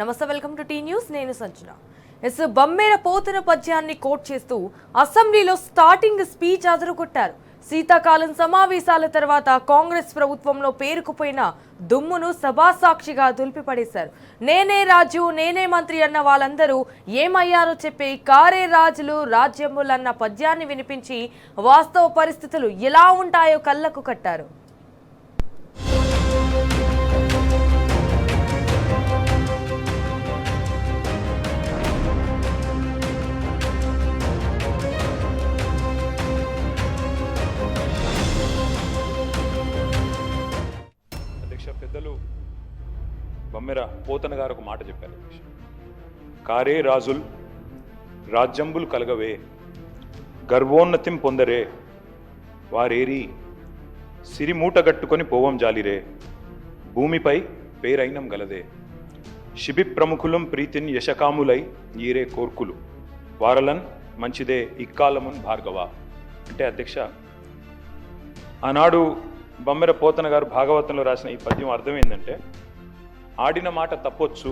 నమస్తే, welcome to tea news. నేను సంజన. బమ్మేర పోతన పద్యాన్ని కోట్ చేస్తూ అసెంబ్లీలో స్టార్టింగ్ స్పీచ్ అదరగొట్టారు. శీతాకాలం సమావేశాల తర్వాత కాంగ్రెస్ ప్రభుత్వంలో పేరుకుపోయిన దుమ్మును సభాసాక్షిగా దులిపిపడేశారు. నేనే రాజు, నేనే మంత్రి అన్న వాళ్ళందరూ ఏమయ్యారో చెప్పి కారే రాజులు రాజ్యములన్న పద్యాన్ని వినిపించి వాస్తవ పరిస్థితులు ఎలా ఉంటాయో కళ్ళకు కట్టారు. పెద్దలు బమ్మెర పోతన గారు ఒక మాట చెప్పారు. కారే రాజుల్ రాజ్యంబులు కలగవే, గర్వోన్నతిం పొందరే, వారేరి సిరిమూటగట్టుకొని పోవం జాలిరే, భూమిపై పేరైనం గలదే, శిబి ప్రముఖులం ప్రీతిన్ యశకాములై ఈరే కోర్కులు, వారలన్ మంచిదే ఇక్కాలమున్ భార్గవ. అంటే అధ్యక్ష, ఆనాడు బమ్మెర పోతన గారు భాగవతంలో రాసిన ఈ పద్యం అర్థం ఏంటంటే, ఆడిన మాట తప్పొచ్చు,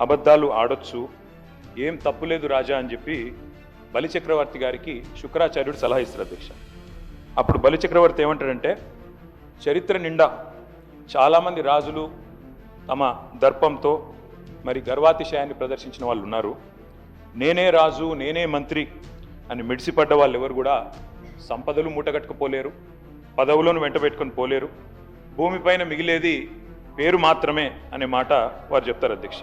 అబద్ధాలు ఆడొచ్చు, ఏం తప్పులేదు రాజా అని చెప్పి బలిచక్రవర్తి గారికి శుక్రాచార్యుడు సలహా ఇస్తారు అధ్యక్ష. అప్పుడు బలిచక్రవర్తి ఏమంటాడంటే, చరిత్ర నిండా చాలామంది రాజులు తమ దర్పంతో మరి గర్వాతిశయాన్ని ప్రదర్శించిన వాళ్ళు ఉన్నారు. నేనే రాజు, నేనే మంత్రి అని మిడిసిపడ్డ వాళ్ళు ఎవరు కూడా సంపదలు మూటగట్టుకుపోలేరు, పదవులను వెంట పెట్టుకొని పోలేరు, భూమిపైన మిగిలేది పేరు మాత్రమే అనే మాట వారు చెప్తారు అధ్యక్ష.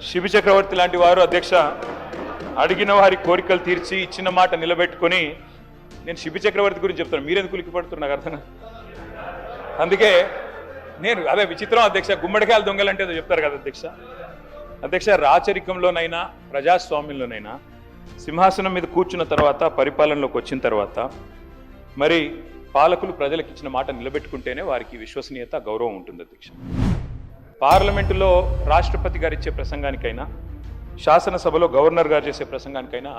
శిబి చక్రవర్తి లాంటి వారు అధ్యక్ష అడిగిన వారి కోరికలు తీర్చి ఇచ్చిన మాట నిలబెట్టుకొని, నేను శిబి చక్రవర్తి గురించి చెప్తాను, మీరెందుకు ఉలికి పడుతున్నారు నాకు అర్థం. అందుకే నేను అదే విచిత్రం అధ్యక్ష, గుమ్మడికాయలు దొంగలంటే ఏదో చెప్తారు కదా అధ్యక్ష. అధ్యక్ష, రాచరికంలోనైనా ప్రజాస్వామ్యంలోనైనా సింహాసనం మీద కూర్చున్న తర్వాత, పరిపాలనలోకి వచ్చిన తర్వాత మరి పాలకులు ప్రజలకు ఇచ్చిన మాట నిలబెట్టుకుంటేనే వారికి విశ్వసనీయత, గౌరవం ఉంటుంది అధ్యక్ష. పార్లమెంటులో రాష్ట్రపతి గారు ఇచ్చే ప్రసంగానికైనా, శాసనసభలో గవర్నర్ గారు చేసే ప్రసంగానికైనా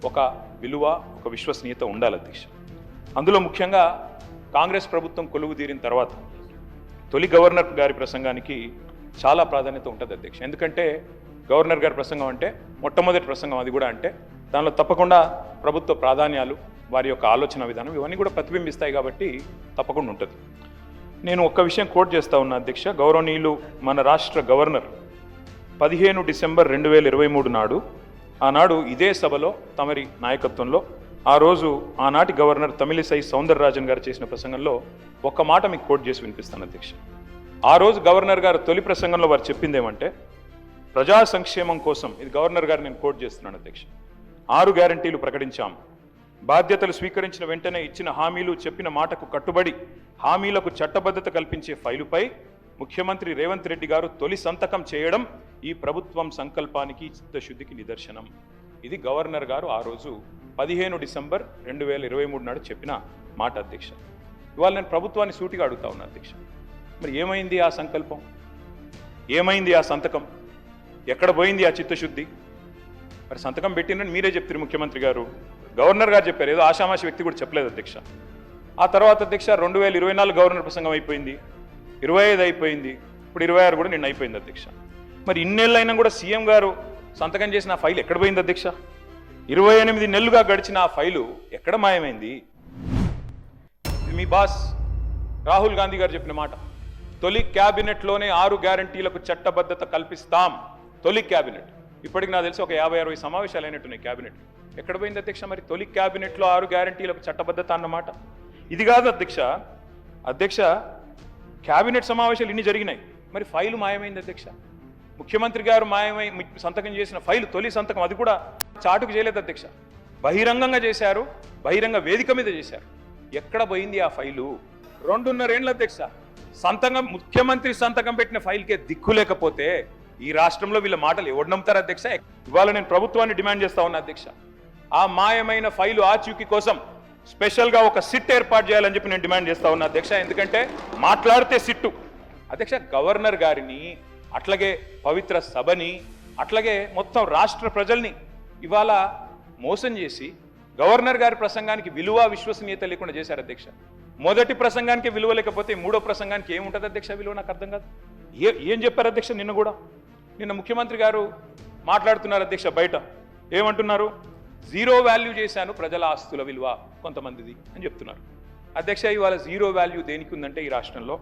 ఒక విలువ, ఒక విశ్వసనీయత ఉండాలి అధ్యక్ష. అందులో ముఖ్యంగా కాంగ్రెస్ ప్రభుత్వం కొలువు తీరిన తర్వాత తొలి గవర్నర్ గారి ప్రసంగానికి చాలా ప్రాధాన్యత ఉంటుంది అధ్యక్ష. ఎందుకంటే గవర్నర్ గారి ప్రసంగం అంటే మొట్టమొదటి ప్రసంగం, అది కూడా అంటే దానిలో తప్పకుండా ప్రభుత్వ ప్రాధాన్యాలు, వారి యొక్క ఆలోచన విధానం ఇవన్నీ కూడా ప్రతిబింబిస్తాయి కాబట్టి తప్పకుండా ఉంటుంది. నేను ఒక్క విషయం కోట్ చేస్తా ఉన్నా అధ్యక్ష. గౌరవనీయులు మన రాష్ట్ర గవర్నర్ 15 డిసెంబర్ 2023 నాడు, ఆనాడు ఇదే సభలో తమరి నాయకత్వంలో ఆ రోజు ఆనాటి గవర్నర్ తమిళిసై సౌందరరాజన్ గారు చేసిన ప్రసంగంలో ఒక్క మాట మీకు కోట్ చేసి వినిపిస్తాను అధ్యక్ష. ఆ రోజు గవర్నర్ గారు తొలి ప్రసంగంలో వారు చెప్పింది ఏమంటే, ప్రజా సంక్షేమం కోసం, ఇది గవర్నర్ గారు నేను కోట్ చేస్తున్నాను అధ్యక్ష, 6 గ్యారంటీలు ప్రకటించాం. బాధ్యతలు స్వీకరించిన వెంటనే ఇచ్చిన హామీలు, చెప్పిన మాటకు కట్టుబడి హామీలకు చట్టబద్ధత కల్పించే ఫైలుపై ముఖ్యమంత్రి రేవంత్ రెడ్డి గారు తొలి సంతకం చేయడం ఈ ప్రభుత్వం సంకల్పానికి, చిత్తశుద్ధికి నిదర్శనం. ఇది గవర్నర్ గారు ఆ రోజు 15 డిసెంబర్ 2023 నాడు చెప్పిన మాట అధ్యక్ష. ఇవాళ నేను ప్రభుత్వాన్ని సూటిగా అడుగుతా ఉన్నా అధ్యక్ష, మరి ఏమైంది ఆ సంకల్పం, ఏమైంది ఆ సంతకం, ఎక్కడ పోయింది ఆ చిత్తశుద్ధి? మరి సంతకం పెట్టిందని మీరే చెప్తారు ముఖ్యమంత్రి గారు, గవర్నర్ గారు చెప్పారు, ఏదో ఆషామాషి వ్యక్తి కూడా చెప్పలేదు అధ్యక్ష. ఆ తర్వాత అధ్యక్ష 2024 గవర్నర్ ప్రసంగం అయిపోయింది, 25 అయిపోయింది, ఇప్పుడు 26 కూడా నిన్న అయిపోయింది అధ్యక్ష. మరి ఇన్నేళ్ళైనా కూడా సీఎం గారు సంతకం చేసిన ఆ ఫైల్ ఎక్కడ పోయింది అధ్యక్ష? 28 నెలలుగా గడిచిన ఆ ఫైలు ఎక్కడ మాయమైంది? మీ బాస్ రాహుల్ గాంధీ గారు చెప్పిన మాట, తొలి క్యాబినెట్లోనే 6 గ్యారంటీలకు చట్టబద్ధత కల్పిస్తాం. తొలి క్యాబినెట్, ఇప్పటికి నాకు తెలిసి ఒక 50-60 సమావేశాలు అయినట్టున్నాయి క్యాబినెట్. ఎక్కడ పోయింది అధ్యక్ష మరి తొలి క్యాబినెట్లో 6 గ్యారంటీలకు చట్టబద్ధత అన్నమాట? ఇది కాదు అధ్యక్ష. అధ్యక్ష, క్యాబినెట్ సమావేశాలు ఇన్ని జరిగినాయి, మరి ఫైలు మాయమైంది అధ్యక్ష. ముఖ్యమంత్రి గారు మాయమై సంతకం చేసిన ఫైలు, తొలి సంతకం, అది కూడా చాటుకు చేయలేదు అధ్యక్ష, బహిరంగంగా చేశారు, బహిరంగ వేదిక మీద చేశారు. ఎక్కడ పోయింది ఆ ఫైలు? 2.5 ఏళ్ళ అధ్యక్ష సంతకం, ముఖ్యమంత్రి సంతకం పెట్టిన ఫైల్కే దిక్కు లేకపోతే ఈ రాష్ట్రంలో వీళ్ళ మాటలు ఎవరు నమ్ముతారు అధ్యక్ష? ఇవాళ నేను ప్రభుత్వాన్ని డిమాండ్ చేస్తా ఉన్నా అధ్యక్ష, ఆ మాయమైన ఫైలు ఆచూకీ కోసం స్పెషల్గా ఒక సిట్ ఏర్పాటు చేయాలని చెప్పి నేను డిమాండ్ చేస్తా ఉన్నా అధ్యక్ష. ఎందుకంటే మాట్లాడితే సిట్టు అధ్యక్ష, గవర్నర్ గారిని, అట్లాగే పవిత్ర సభని, అట్లాగే మొత్తం రాష్ట్ర ప్రజల్ని ఇవాళ మోసం చేసి గవర్నర్ గారి ప్రసంగానికి విలువ, విశ్వసనీయత లేకుండా చేశారు అధ్యక్ష. మొదటి ప్రసంగానికి విలువ లేకపోతే మూడో ప్రసంగానికి ఏముంటుంది అధ్యక్ష విలువ? నాకు అర్థం కాదు. ఏం చెప్పారు అధ్యక్ష? నిన్న ముఖ్యమంత్రి గారు మాట్లాడుతున్నారు అధ్యక్ష బయట ఏమంటున్నారు? జీరో వాల్యూ చేశాను ప్రజల ఆస్తుల విలువ కొంతమందిది అని చెప్తున్నారు. అధ్యక్ష ఇవాళ జీరో వాల్యూ దేనికి ఉందంటే ఈ రాష్ట్రంలో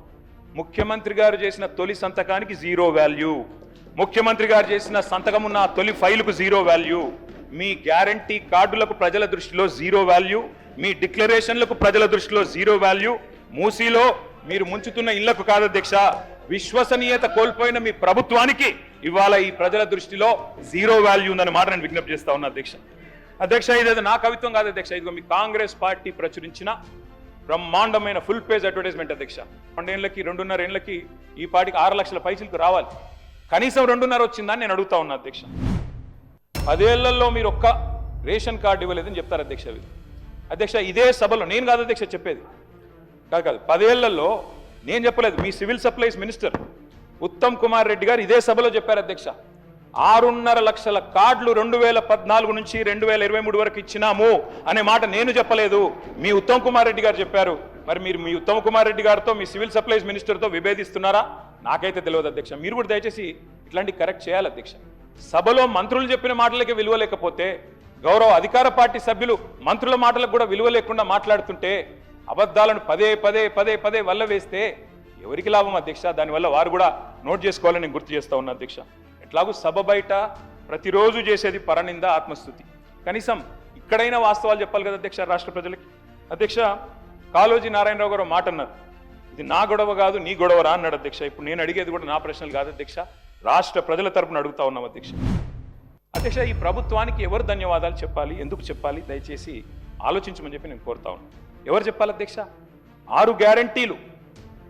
ముఖ్యమంత్రి గారు చేసిన తొలి సంతకానికి జీరో వాల్యూ, ముఖ్యమంత్రి గారు చేసిన సంతకం ఉన్న తొలి ఫైలుకు జీరో వాల్యూ, మీ గ్యారంటీ కార్డులకు ప్రజల దృష్టిలో జీరో వాల్యూ, మీ డిక్లరేషన్లకు ప్రజల దృష్టిలో జీరో వాల్యూ, మూసీలో మీరు ముంచుతున్న ఇళ్లకు కాదు అధ్యక్ష, విశ్వసనీయత కోల్పోయిన మీ ప్రభుత్వానికి ఇవాళ ఈ ప్రజల దృష్టిలో జీరో వాల్యూ ఉందన్న మాట నేను విజ్ఞప్తి చేస్తా ఉన్నా అధ్యక్ష. అధ్యక్ష ఇదేదో నా కవిత్వం కాదు అధ్యక్ష, ఇదిగో మీ కాంగ్రెస్ పార్టీ ప్రచురించిన బ్రహ్మాండమైన ఫుల్ పేజ్ అడ్వర్టైజ్మెంట్ అధ్యక్ష. 2.5 ఏళ్ళకి ఈ పార్టీకి 6 లక్షల పైసలకు రావాలి, కనీసం 2.5 వచ్చిందని నేను అడుగుతా ఉన్నా అధ్యక్ష. 10 ఏళ్లలో మీరు ఒక్క రేషన్ కార్డు ఇవ్వలేదని చెప్తారు అధ్యక్ష. అధ్యక్ష ఇదే సభలో నేను కాదు అధ్యక్ష చెప్పేది, కాదు 10 ఏళ్లలో నేను చెప్పలేదు, మీ civil supplies minister Uttam Kumar Reddy గారు ఇదే సభలో చెప్పారు అధ్యక్ష. 6.5 లక్షల కార్డులు 2014 నుంచి 2023 వరకు ఇచ్చినాము అనే మాట నేను చెప్పలేదు, మీ ఉత్తమ్ కుమార్ రెడ్డి గారు చెప్పారు. మరి మీరు మీ ఉత్తమ్ కుమార్ రెడ్డి గారితో మీ సివిల్ సప్లైస్ మినిస్టర్తో విభేదిస్తున్నారా? నాకైతే తెలియదు అధ్యక్ష. మీరు కూడా దయచేసి ఇట్లాంటి కరెక్ట్ చేయాలి అధ్యక్ష. సభలో మంత్రులు చెప్పిన మాటలకే విలువ లేకపోతే గౌరవ అధికార పార్టీ సభ్యులు మంత్రుల మాటలకు కూడా విలువ లేకుండా మాట్లాడుతుంటే అబద్ధాలను పదే పదే పదే పదే వల్ల వేస్తే ఎవరికి లాభం అధ్యక్ష? దానివల్ల వారు కూడా నోట్ చేసుకోవాలని నేను గుర్తు చేస్తా ఉన్నా అధ్యక్ష. ఎట్లాగూ సభ బయట ప్రతిరోజు చేసేది పరనింద ఆత్మస్థుతి, కనీసం ఇక్కడైనా వాస్తవాలు చెప్పాలి కదా అధ్యక్ష రాష్ట్ర ప్రజలకి. అధ్యక్ష కాళోజీ నారాయణరావు గారు మాట అన్నారు, ఇది నా గొడవ కాదు నీ గొడవరా అన్నాడు అధ్యక్ష. ఇప్పుడు నేను అడిగేది కూడా నా ప్రశ్నలు కాదు అధ్యక్ష, రాష్ట్ర ప్రజల తరపున అడుగుతా ఉన్నాం అధ్యక్ష. అధ్యక్ష ఈ ప్రభుత్వానికి ఎవరు ధన్యవాదాలు చెప్పాలి, ఎందుకు చెప్పాలి, దయచేసి ఆలోచించమని చెప్పి నేను కోరుతా ఉన్నాను. ఎవరు చెప్పాలి అధ్యక్ష? 6 గ్యారంటీలు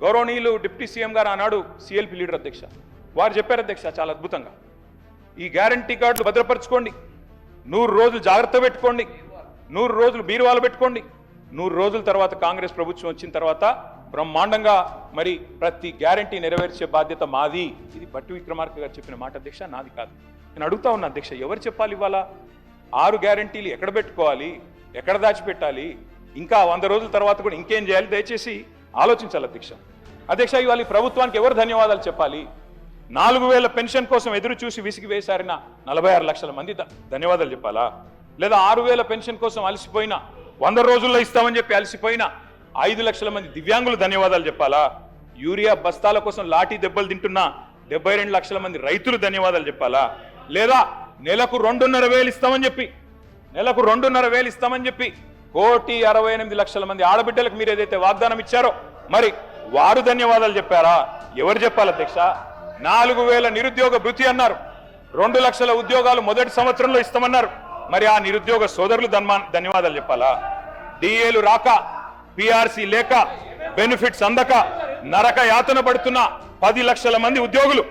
గౌరవనీయులు డిప్యూటీ సీఎం గారు ఆనాడు సిఎల్పి లీడర్ అధ్యక్ష, వారు చెప్పారు అధ్యక్ష చాలా అద్భుతంగా, ఈ గ్యారంటీ కార్డులు భద్రపరచుకోండి, 100 రోజులు జాగ్రత్త పెట్టుకోండి, 100 రోజులు బీరువాలు పెట్టుకోండి, 100 రోజుల తర్వాత కాంగ్రెస్ ప్రభుత్వం వచ్చిన తర్వాత బ్రహ్మాండంగా మరి ప్రతి గ్యారంటీ నెరవేర్చే బాధ్యత మాది. ఇది భట్టి విక్రమార్క గారు చెప్పిన మాట అధ్యక్ష, నాది కాదు. నేను అడుగుతా ఉన్నా అధ్యక్ష, ఎవరు చెప్పాలి ఇవాళ 6 గ్యారంటీలు ఎక్కడ పెట్టుకోవాలి, ఎక్కడ దాచిపెట్టాలి, ఇంకా 100 రోజుల తర్వాత కూడా ఇంకేం చేయాలి, దయచేసి ఆలోచించాలి అధ్యక్ష. అధ్యక్ష ఇవాళ ఈ ప్రభుత్వానికి ఎవరు ధన్యవాదాలు చెప్పాలి? 4000 పెన్షన్ కోసం ఎదురు చూసి విసిగి వేశారిన 46 లక్షల మంది ధన్యవాదాలు చెప్పాలా? లేదా 6000 పెన్షన్ కోసం అలసిపోయిన 100 రోజుల్లో ఇస్తామని చెప్పి అలసిపోయిన 5 లక్షల మంది దివ్యాంగులు ధన్యవాదాలు చెప్పాలా? యూరియా బస్తాల కోసం లాఠీ దెబ్బలు తింటున్న 72 లక్షల మంది రైతులు ధన్యవాదాలు చెప్పాలా? లేదా నెలకు 2.5 ఇస్తామని చెప్పి 2.5 ఇస్తామని చెప్పి 1,68,00,000 మంది ఆడబిడ్డలకు మీరు ఏదైతే వాగ్దానం ఇచ్చారో మరి వారు ధన్యవాదాలు చెప్పారా? ఎవరు చెప్పాలి అధ్యక్ష? 4,000 నిరుద్యోగ భృతి అన్నారు, 2 లక్షల ఉద్యోగాలు మొదటి సంవత్సరంలో ఇస్తామన్నారు, మరి ఆ నిరుద్యోగ సోదరులు ధన్యవాదాలు చెప్పాలా? డిఏలు రాక, పిఆర్సీ లేక, బెనిఫిట్స్ అందక నరక యాతన పడుతున్న 10 లక్షల మంది ఉద్యోగులు,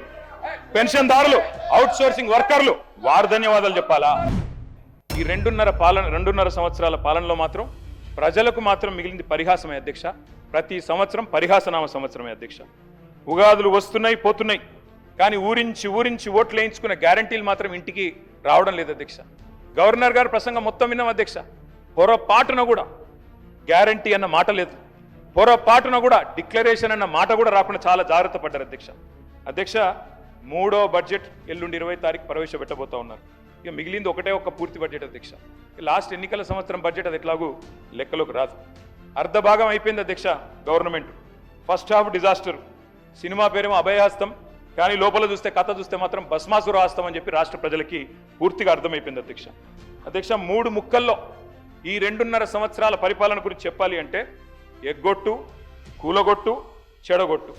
పెన్షన్దారులు, అవుట్ సోర్సింగ్ వర్కర్లు, వారు ధన్యవాదాలు చెప్పాలా? ఈ 2.5 సంవత్సరాల పాలనలో మాత్రం ప్రజలకు మాత్రం మిగిలింది పరిహాసమే అధ్యక్ష. ప్రతి సంవత్సరం పరిహాసనామ సంవత్సరమే అధ్యక్ష. ఉగాదులు వస్తున్నాయి పోతున్నాయి, కానీ ఊరించి ఓట్లు వేయించుకున్న గ్యారంటీలు మాత్రం ఇంటికి రావడం లేదు అధ్యక్ష. గవర్నర్ గారు ప్రసంగం మొత్తం విన్నాం అధ్యక్ష, పొరపాటున కూడా గ్యారంటీ అన్న మాట లేదు, పొరపాటున కూడా డిక్లరేషన్ అన్న మాట కూడా రాకుండా చాలా జాగ్రత్త పడ్డారు అధ్యక్ష. అధ్యక్ష 3వ బడ్జెట్ ఎల్లుండి 20వ తారీఖు ప్రవేశపెట్టబోతా ఉన్నారు. ఇక మిగిలింది ఒక్క పూర్తి బడ్జెట్ అధ్యక్ష. లాస్ట్ ఎన్నికల సంవత్సరం బడ్జెట్ అది ఎట్లాగూ లెక్కలోకి రాదు. అర్ధ భాగం అయిపోయింది అధ్యక్ష government. First half disaster, cinema పేరేమో అభయహస్తం, కానీ లోపల చూస్తే కథ చూస్తే మాత్రం భస్మాసుర హస్తం అని చెప్పి రాష్ట్ర ప్రజలకి పూర్తిగా అర్థమైపోయింది అధ్యక్ష. అధ్యక్ష 3 ముక్కల్లో ఈ 2.5 సంవత్సరాల పరిపాలన గురించి చెప్పాలి అంటే ఎగ్గొట్టు, కూలగొట్టు, చెడగొట్టు.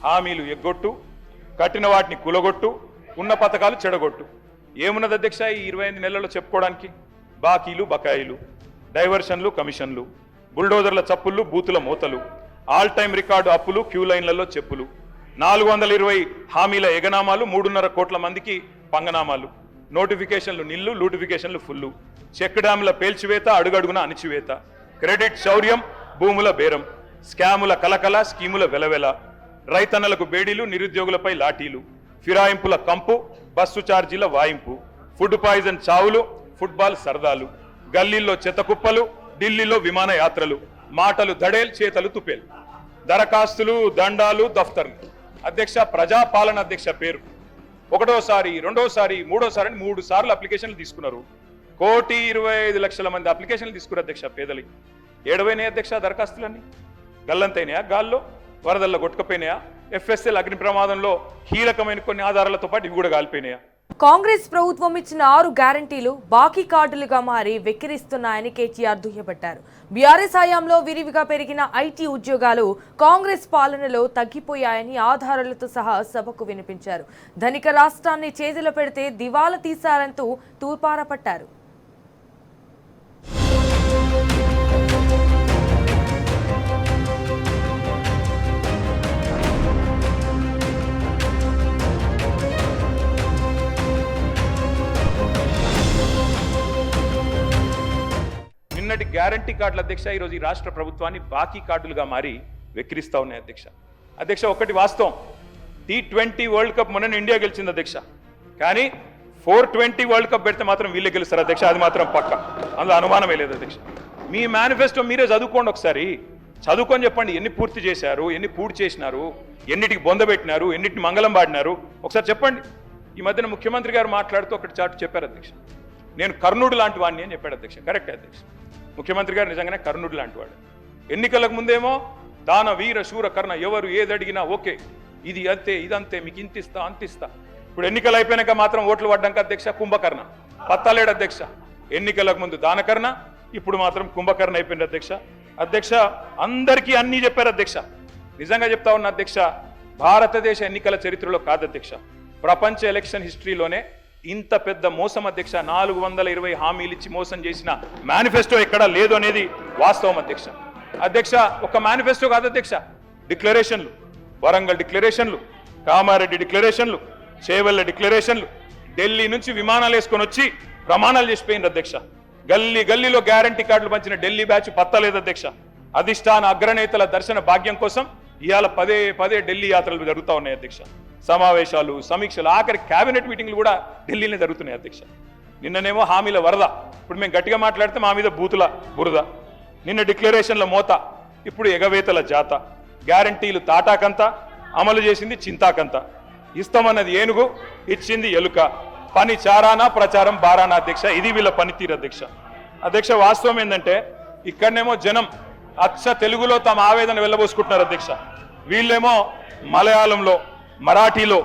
హామీలు ఎగ్గొట్టు, కట్టిన వాటిని కూలగొట్టు, ఉన్న పథకాలు చెడగొట్టు. ఏమున్నది అధ్యక్ష ఈ 25 నెలల్లో చెప్పుకోవడానికి? బాకీలు, బకాయిలు, డైవర్షన్లు, కమిషన్లు, బుల్డోజర్ల చప్పుళ్ళు, బూతుల మూతలు, ఆల్ టైమ్ రికార్డు అప్పులు, క్యూ లైన్లలో చెప్పులు, 420 హామీల ఎగనామాలు, 3.5 కోట్ల మందికి పంగనామాలు, నోటిఫికేషన్లు నిల్లు, లూటిఫికేషన్లు ఫుల్లు, చెక్ డ్యాముల పేల్చివేత, అడుగడుగున అణిచివేత, క్రెడిట్ శౌర్యం, భూముల బేరం, స్కాముల కలకల, స్కీముల వెలవెల, రైతన్నలకు బేడీలు, నిరుద్యోగులపై లాఠీలు, ఫిరాయింపుల కంపు, బస్సు ఛార్జీల వాయింపు, ఫుడ్ పాయిజన్ చావులు, ఫుట్బాల్ సరదాలు, గల్లీల్లో చెత్త కుప్పలు, ఢిల్లీలో విమాన యాత్రలు, మాటలు దడేల్, చేతలు తుపేల్, దరఖాస్తులు, దండాలు, దఫ్తర్లు. అధ్యక్ష ప్రజాపాలన అధ్యక్ష పేరు, ఒకటోసారి, రెండోసారి, మూడోసారి అని 3 సార్లు అప్లికేషన్లు తీసుకున్నారు. 1,25,00,000 మంది అప్లికేషన్లు తీసుకున్నారు అధ్యక్ష. పేదలి ఏడవైనాయి అధ్యక్ష దరఖాస్తులన్నీ. గల్లంతైనాయా, గాల్లో వరదల్లో కొట్టుకుపోయినాయా, FSL అగ్ని ప్రమాదంలో కీలకమైన కొన్ని ఆధారాలతో పాటు ఇవి కూడా కాలిపోయినాయా? కాంగ్రెస్ ప్రభుత్వం ఇచ్చిన 6 గ్యారంటీలు బాకీ కార్డులుగా మారి వెక్కిరిస్తున్నాయని కేటీఆర్ దుయ్యబట్టారు. బీఆర్ఎస్ హయాంలో విరివిగా పెరిగిన ఐటీ ఉద్యోగాలు కాంగ్రెస్ పాలనలో తగ్గిపోయాయని ఆధారాలతో సహా సభకు వినిపించారు. ధనిక రాష్ట్రాన్ని చేతిలో పెడితే దివాలా తీశారంటూ తూర్పారపట్టారు. నిన్నటి గ్యారంటీ కార్డుల అధ్యక్ష ఈరోజు ఈ రాష్ట్ర ప్రభుత్వాన్ని బాకీ కార్డులుగా మారి వెక్కిరిస్తా ఉన్నాయి అధ్యక్ష. అధ్యక్ష ఒకటి వాస్తవం, T20 వరల్డ్ కప్ మొన్న ఇండియా గెలిచింది అధ్యక్ష. కానీ 420 వరల్డ్ కప్ పెడితే మాత్రం వీళ్ళే గెలుస్తారు అధ్యక్ష. అది మాత్రం పక్క, అందులో అనుమానమే లేదు అధ్యక్ష. మీ మేనిఫెస్టో మీరే చదువుకోండి ఒకసారి. చదువుకొని చెప్పండి ఎన్ని పూర్తి చేశారు, ఎన్ని పూర్తి చేసినారు, ఎన్నిటికి బొందబెట్టినారు, ఎన్నిటిని మంగళం పాడినారు ఒకసారి చెప్పండి. ఈ మధ్యన ముఖ్యమంత్రి గారు మాట్లాడుతూ ఒకటి చాటు చెప్పారు అధ్యక్ష, నేను కర్ణుడు లాంటి వాడిని అని చెప్పాడు అధ్యక్ష. కరెక్ట్ అధ్యక్ష, ముఖ్యమంత్రి గారు నిజంగానే కర్ణుడు లాంటి వాడు. ఎన్నికలకు ముందేమో దాన వీర శూర కర్ణ, ఎవరు ఏది అడిగినా ఓకే, ఇది అంతే ఇదంతే, మీకు ఇంతిస్తా అంతిస్తా. ఇప్పుడు ఎన్నికలు అయిపోయినాక మాత్రం ఓట్లు పడ్డాక అధ్యక్ష కుంభకర్ణ, పత్తాలేడు అధ్యక్ష. ఎన్నికలకు ముందు దానకర్ణ, ఇప్పుడు మాత్రం కుంభకర్ణ అయిపోయింది అధ్యక్ష. అధ్యక్ష అందరికీ అన్నీ చెప్పారు అధ్యక్ష. నిజంగా చెప్తా ఉన్న అధ్యక్ష, భారతదేశ ఎన్నికల చరిత్రలో కాదు అధ్యక్ష, ప్రపంచ ఎలక్షన్ హిస్టరీలోనే ఇంత పెద్ద మోసం అధ్యక్ష. 420 హామీలు ఇచ్చి మోసం చేసిన మేనిఫెస్టో ఎక్కడా లేదు అనేది వాస్తవం అధ్యక్ష. అధ్యక్ష ఒక మేనిఫెస్టో కాదు అధ్యక్ష, డిక్లరేషన్లు, వరంగల్ డిక్లరేషన్లు, కామారెడ్డి డిక్లరేషన్లు, చేవెళ్ళ డిక్లరేషన్లు, ఢిల్లీ నుంచి విమానాలు వేసుకొని వచ్చి ప్రమాణాలు చేసిపోయింది అధ్యక్ష. గల్లీ గల్లీలో గ్యారంటీ కార్డులు పంచిన ఢిల్లీ బ్యాచ్ పత్తలేదు అధ్యక్ష. అధిష్టాన అగ్రనేతల దర్శన భాగ్యం కోసం ఇవాళ పదే ఢిల్లీ యాత్రలు జరుగుతూ ఉన్నాయి అధ్యక్ష. సమావేశాలు, సమీక్షలు, ఆఖరి కేబినెట్ మీటింగ్లు కూడా ఢిల్లీనే జరుగుతున్నాయి అధ్యక్ష. నిన్ననేమో హామీల వరద, ఇప్పుడు మేము గట్టిగా మాట్లాడితే మా మీద బూతుల బురద. నిన్న డిక్లరేషన్ల మోత, ఇప్పుడు ఎగవేతల జాత. గ్యారంటీలు తాటాకంత, అమలు చేసింది చింతాకంత. ఇస్తామన్నది ఏనుగు, ఇచ్చింది ఎలుక. పని చారానా, ప్రచారం బారానా అధ్యక్ష. ఇది వీళ్ళ పనితీరు అధ్యక్ష. అధ్యక్ష వాస్తవం ఏంటంటే ఇక్కడనేమో జనం అచ్చ తెలుగులో తమ ఆవేదన వెళ్ళబోసుకుంటున్నారు అధ్యక్ష. వీళ్ళేమో మలయాళంలో, మరాఠీలో,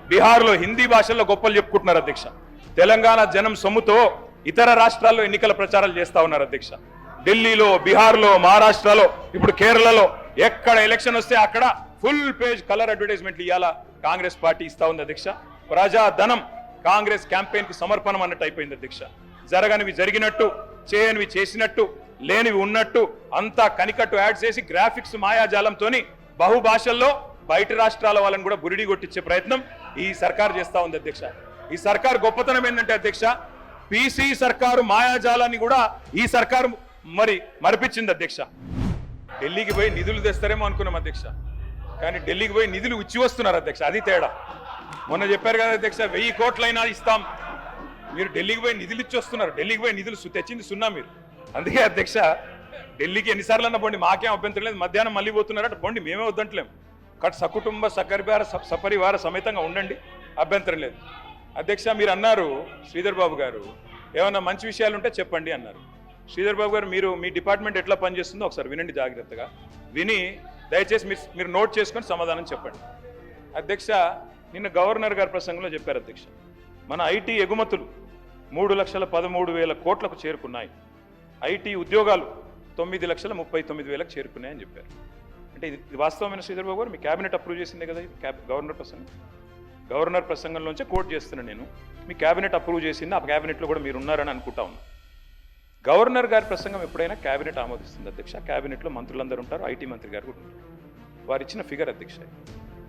బీహార్లో, హిందీ భాషల్లో గొప్పలు చెప్పుకుంటున్నారు అధ్యక్ష. తెలంగాణ జనం సొమ్ముతో ఇతర రాష్ట్రాల్లో ఎన్నికల ప్రచారాలు చేస్తా ఉన్నారు అధ్యక్ష. ఢిల్లీలో, బీహార్లో, మహారాష్ట్రలో, ఇప్పుడు కేరళలో ఎక్కడ ఎలక్షన్ వస్తే అక్కడ ఫుల్ పేజ్ కలర్ అడ్వర్టైజ్మెంట్లు ఇవాళ కాంగ్రెస్ పార్టీ ఇస్తా ఉంది అధ్యక్ష. ప్రజాధనం కాంగ్రెస్ క్యాంపెయిన్ కు సమర్పణం అన్నట్టు అయిపోయింది అధ్యక్ష. జరగనివి జరిగినట్టు, చేయనివి చేసినట్టు, లేనివి ఉన్నట్టు అంతా కనికట్టు యాడ్ చేసి గ్రాఫిక్స్ మాయాజాలంతోని బహుభాషల్లో బయట రాష్ట్రాల వాళ్ళని కూడా బురిడి కొట్టించే ప్రయత్నం ఈ సర్కార్ చేస్తా ఉంది అధ్యక్ష. ఈ సర్కార్ గొప్పతనం ఏంటంటే అధ్యక్ష, పీసీ సర్కారు మాయాజాలాన్ని కూడా ఈ సర్కారు మరిపించింది అధ్యక్ష. ఢిల్లీకి పోయి నిధులు తెస్తారేమో అనుకున్నాం అధ్యక్ష, కానీ ఢిల్లీకి పోయి నిధులు ఇచ్చి వస్తున్నారు అధ్యక్ష. అది తేడా. మొన్న చెప్పారు కదా అధ్యక్ష, 1000 కోట్లైనా ఇస్తాం, మీరు ఢిల్లీకి పోయి నిధులు ఇచ్చి వస్తున్నారు. ఢిల్లీకి పోయి నిధులు తెచ్చింది సున్నా మీరు. అందుకే అధ్యక్ష ఢిల్లీకి ఎన్నిసార్లు అన్న పోండి, మాకేం అభ్యంతరం లేదు. మధ్యాహ్నం మళ్ళీ పోతున్నారట, పోండి, మేమే వద్దంటలేం. కట్ సకుటుంబ సపరివార సమేతంగా ఉండండి, అభ్యంతరం లేదు. అధ్యక్ష మీరు అన్నారు, శ్రీధర్ బాబు గారు ఏమన్నా మంచి విషయాలు ఉంటే చెప్పండి అన్నారు. శ్రీధర్ బాబు గారు మీరు మీ డిపార్ట్మెంట్ ఎట్లా పనిచేస్తుందో ఒకసారి వినండి జాగ్రత్తగా. విని దయచేసి మీరు నోట్ చేసుకొని సమాధానం చెప్పండి. అధ్యక్ష నిన్న గవర్నర్ గారి ప్రసంగంలో చెప్పారు అధ్యక్ష, మన ఐటీ ఎగుమతులు 3,13,000 కోట్లకు చేరుకున్నాయి. ఐటీ ఉద్యోగాలు 9,39,000 చేరుకున్నాయని చెప్పారు. అంటే ఇది వాస్తవమైన శ్రీధర్ బాబు గారు? మీ క్యాబినెట్ అప్రూవ్ చేసిందే కదా ఇది గవర్నర్ ప్రసంగం. గవర్నర్ ప్రసంగంలోంచే కోట్ చేస్తున్నాను నేను. మీ క్యాబినెట్ అప్రూవ్ చేసింది, ఆ క్యాబినెట్లో కూడా మీరు ఉన్నారని అనుకుంటా ఉన్నా. గవర్నర్ గారి ప్రసంగం ఎప్పుడైనా క్యాబినెట్ ఆమోదిస్తుంది అధ్యక్ష. క్యాబినెట్లో మంత్రులందరూ ఉంటారు, ఐటీ మంత్రి గారు కూడా ఉంటారు. వారు ఇచ్చిన ఫిగర్ అధ్యక్ష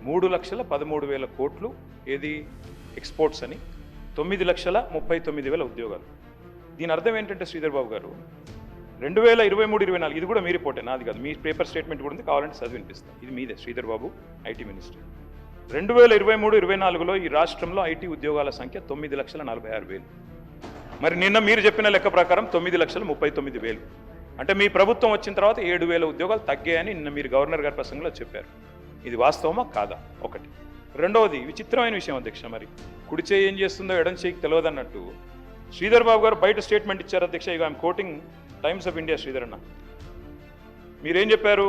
3,13,000 కోట్లు ఏది ఎక్స్పోర్ట్స్ అని, 9,39,000 ఉద్యోగాలు. దీని అర్థం ఏంటంటే శ్రీధర్ బాబు గారు 2023-24 ఇది కూడా మీ రిపోర్టే, నాది కాదు, మీ పేపర్ స్టేట్మెంట్ కూడా ఉంది, కావాలంటే చదివి వినిపిస్తాను. ఇది మీదే శ్రీధర్ బాబు, ఐటీ మినిస్టర్. 2023-24లో ఈ రాష్ట్రంలో ఐటీ ఉద్యోగాల సంఖ్య 9,46,000. మరి నిన్న మీరు చెప్పిన లెక్క ప్రకారం 9,39,000. అంటే మీ ప్రభుత్వం వచ్చిన తర్వాత 7,000 ఉద్యోగాలు తగ్గాయని నిన్న మీరు గవర్నర్ గారి ప్రసంగంలో చెప్పారు. ఇది వాస్తవమా కాదా? ఒకటి. రెండవది విచిత్రమైన విషయం అధ్యక్ష, మరి కుడి చేయి ఏం చేస్తుందో ఎడం చేయికి తెలియదు అన్నట్టు శ్రీధర్ బాబు గారు బయట స్టేట్మెంట్ ఇచ్చారు అధ్యక్ష. ఇక I'm quoting times of India. Sridhar అన్న మీరేం చెప్పారు?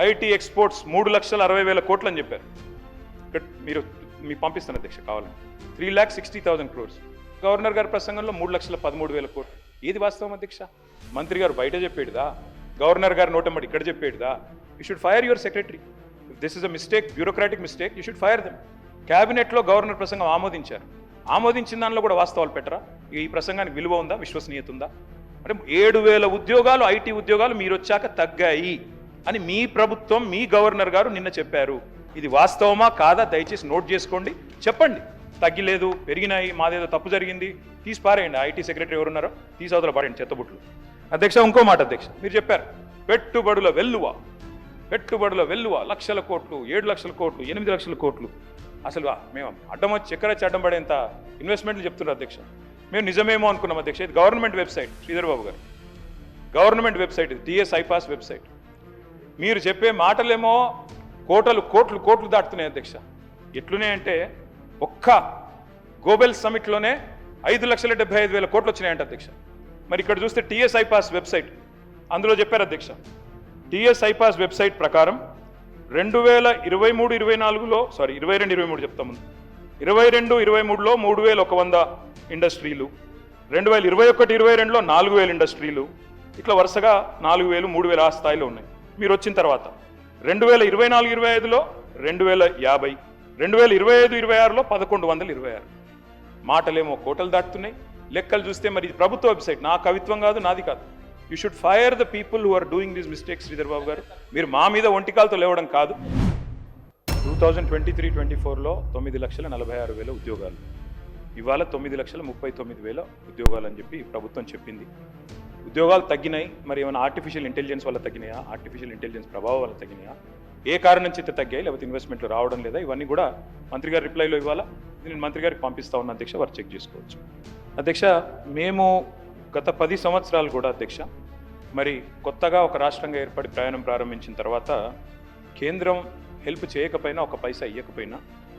ఐటీ ఎక్స్పోర్ట్స్ 3,60,000 కోట్లు అని చెప్పారు. మీరు మీకు పంపిస్తాను అధ్యక్ష కావాలని. 3,60,000 crores. గవర్నర్ గారి ప్రసంగంలో 3,13,000 కోట్లు. ఏది వాస్తవం అధ్యక్ష? మంత్రి గారు బయట చెప్పేడుదా, గవర్నర్ గారు నోటమ్మడి ఇక్కడ చెప్పేడుదా? You should fire your secretary. If this is a mistake, bureaucratic mistake, you should fire them. క్యాబినెట్లో గవర్నర్ ప్రసంగం ఆమోదించారు. ఆమోదించిన దానిలో కూడా వాస్తవాలు పెట్టరా? ఈ ప్రసంగానికి విలువ ఉందా, విశ్వసనీయత ఉందా? అంటే 7,000 ఉద్యోగాలు, ఐటీ ఉద్యోగాలు మీరు వచ్చాక తగ్గాయి అని మీ ప్రభుత్వం, మీ గవర్నర్ గారు నిన్న చెప్పారు. ఇది వాస్తవమా కాదా దయచేసి నోట్ చేసుకోండి, చెప్పండి. తగ్గిలేదు, పెరిగినాయి, మాదేదో తప్పు జరిగింది, తీసి పారేయండి. ఐటీ సెక్రటరీ ఎవరున్నారో తీసి అవతల పారేయండి చెత్తబుట్లు. అధ్యక్ష ఇంకో మాట అధ్యక్ష, మీరు చెప్పారు పెట్టుబడుల వెల్లువ, పెట్టుబడుల వెల్లువ 1,00,000 కోట్లు, 7,00,000 కోట్లు, 8,00,000 కోట్లు. అసలు మేము అడ్డం వచ్చి చక్కెర అడ్డం పడేంత ఇన్వెస్ట్మెంట్లు చెప్తున్నారు అధ్యక్ష. మేము నిజమేమో అనుకున్నాం అధ్యక్ష. ఇది గవర్నమెంట్ వెబ్సైట్, శ్రీధర్ బాబు గారు గవర్నమెంట్ వెబ్సైట్, ఇది టీఎస్ ఐపాస్ వెబ్సైట్. మీరు చెప్పే మాటలేమో కోటలు కోట్లు కోట్లు దాటుతున్నాయి అధ్యక్ష. ఎట్లున్నాయంటే ఒక్క గోబెల్ సమిట్లోనే 5,75,000 కోట్లు వచ్చినాయంట అధ్యక్ష. మరి ఇక్కడ చూస్తే టీఎస్ ఐపాస్ వెబ్సైట్, అందులో చెప్పారు అధ్యక్ష. టీఎస్ ఐపాస్ వెబ్సైట్ ప్రకారం 2023-24లో 22-23 చెప్తా ముందు, 22-23లో 3,100 ఇండస్ట్రీలు, 2021-22లో 4,000 ఇండస్ట్రీలు, ఇట్లా వరుసగా 4,000, 3,000 ఆ స్థాయిలో ఉన్నాయి. మీరు వచ్చిన తర్వాత 2024-25లో 2,050, 2025-26లో 1,126. మాటలేమో కోటలు దాటుతున్నాయి, లెక్కలు చూస్తే మరి ఇది ప్రభుత్వ వెబ్సైట్, నా కవిత్వం కాదు, నాది కాదు. You should fire the people who are doing these mistakes. Sridhar Babu గారు మీరు మా మీద ఒంటికాలతో లేవడం కాదు. 2023-24లో 9,46,000 ఉద్యోగాలు, ఇవాళ 9,39,000 ఉద్యోగాలు అని చెప్పి ప్రభుత్వం చెప్పింది. ఉద్యోగాలు తగ్గినాయి, మరి ఏమైనా ఆర్టిఫిషియల్ ఇంటెలిజెన్స్ వల్ల తగ్గినాయా, ఆర్టిఫిషియల్ ఇంటెలిజెన్స్ ప్రభావం వల్ల తగ్గినాయా, ఏ కారణం చేత తగ్గాయి, లేకపోతే ఇన్వెస్ట్మెంట్లు రావడం లేదా, ఇవన్నీ కూడా మంత్రి గారి రిప్లైలో ఇవ్వాలా. నేను మంత్రి గారికి పంపిస్తా ఉన్నా అధ్యక్ష, వారు చెక్ చేసుకోవచ్చు. అధ్యక్ష మేము గత 10 సంవత్సరాలు కూడా అధ్యక్ష, మరి కొత్తగా ఒక రాష్ట్రంగా ఏర్పడి ప్రయాణం ప్రారంభించిన తర్వాత కేంద్రం హెల్ప్ చేయకపోయినా, ఒక పైసా ఇవ్వకపోయినా,